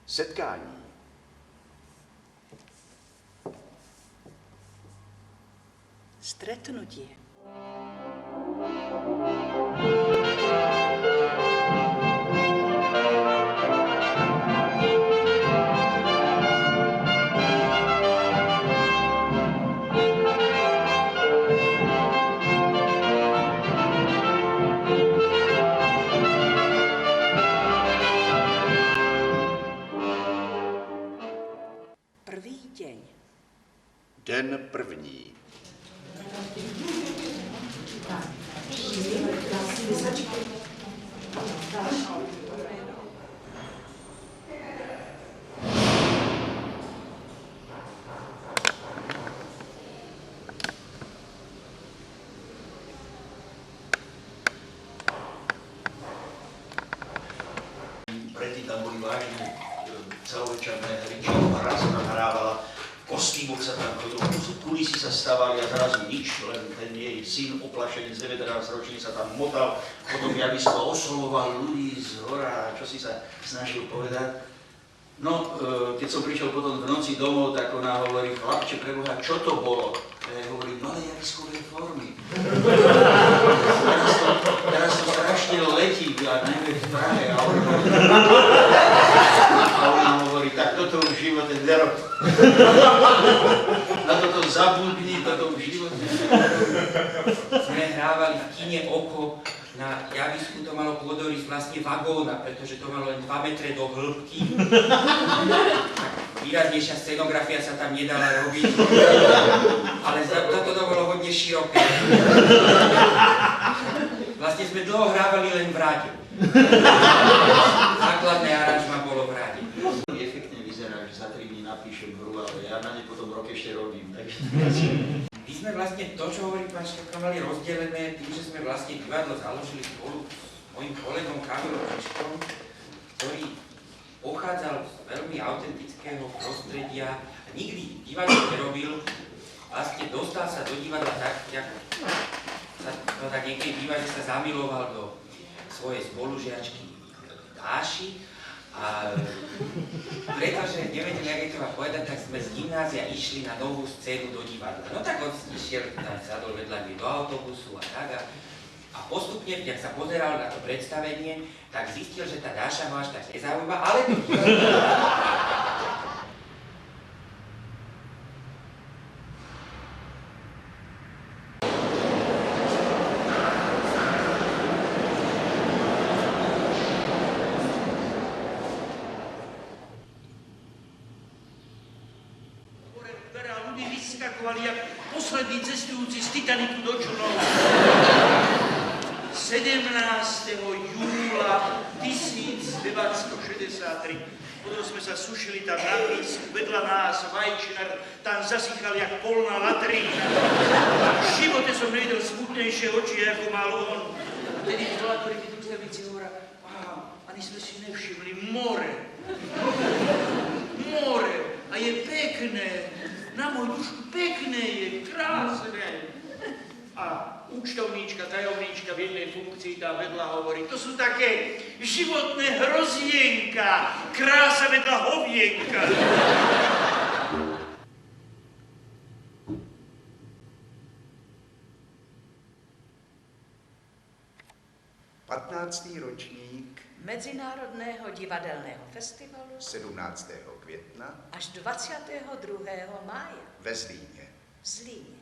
Setkání. Stretnutie. Prvý deň. Den první. Predtým tam boli vážne celovečerné hry, čo hra sa tam hrávala, v kostýmoch sa tam chodilo, kulisy sa stavali a zrazu nič, len ten jej syn oplašený z 19-ročný sa tam motal, potom javisko oslovoval ľudí z hora, čo si sa snažil povedať. No, keď som prišiel potom v noci domov, tak ona hovorí, chlapče, preboha, čo to bolo? A ja hovorím, malé javiskové formy. Teraz to strašne letí, a najmä v Prahe. A ona hovorí, tak toto už v živote nerob. Na toto zabudni, toto už v živote nerob. Sme hrávali v kine Oko, na javisku to malo pôdorysť vlastne vagóna, pretože to malo len 2 metre do hĺbky. Výraznejšia scenografia sa tam nedala robiť, ale za to bolo hodne široké. Vlastne sme dlho hrávali len v rade. Základné aranžma bolo v rade. Efektne vyzerá, že za 3 dní napíšem hru, ale ja na ne potom rok ešte robím. Takže... My sme vlastne to, čo hovorí pán Štefka, mali rozdelené tým, že sme vlastne divadlo založili spolu s mojím kolegom Kamilom Žižkom, ktorý pochádzal z veľmi autentického prostredia a nikdy divadlo nerobil. Vlastne dostal sa do divadla tak, ako sa to tak niekedy býva, že sa zamiloval do svojej spolužiačky Dáši. A pretože nevedeli, jak je to má povedať, tak sme z gymnázia išli na novú scénu do divadla. No tak on išiel, tam sadol vedľa mňa do autobusu a tak. A postupne, keď sa pozeral na to predstavenie, tak zistil, že tá Dáša ho až tak nezaujíma, ale to vyskakovali jak poslední cestujúci z Titaniku do člnov. 17. júla 1963. Potom sme sa sušili tam na písku, vedľa nás vajčiar, tam zasychal jak polná latrína. V živote som nevidel smutnejšie oči, ako mal on. A tedy Vládori, keď ústavici hovoria, ani sme si nevšimli, more. More. A je pekné. Na moju dušu pekné je, krásne. A účtovníčka, tajomníčka v jednej funkcii tam vedľa hovorí, to sú také životné hrozienka, krása vedľa hovienka. Patnáctý ročník Medzinárodného divadelného festivalu 17. května až 22. mája ve Zlíně. v Zlíně.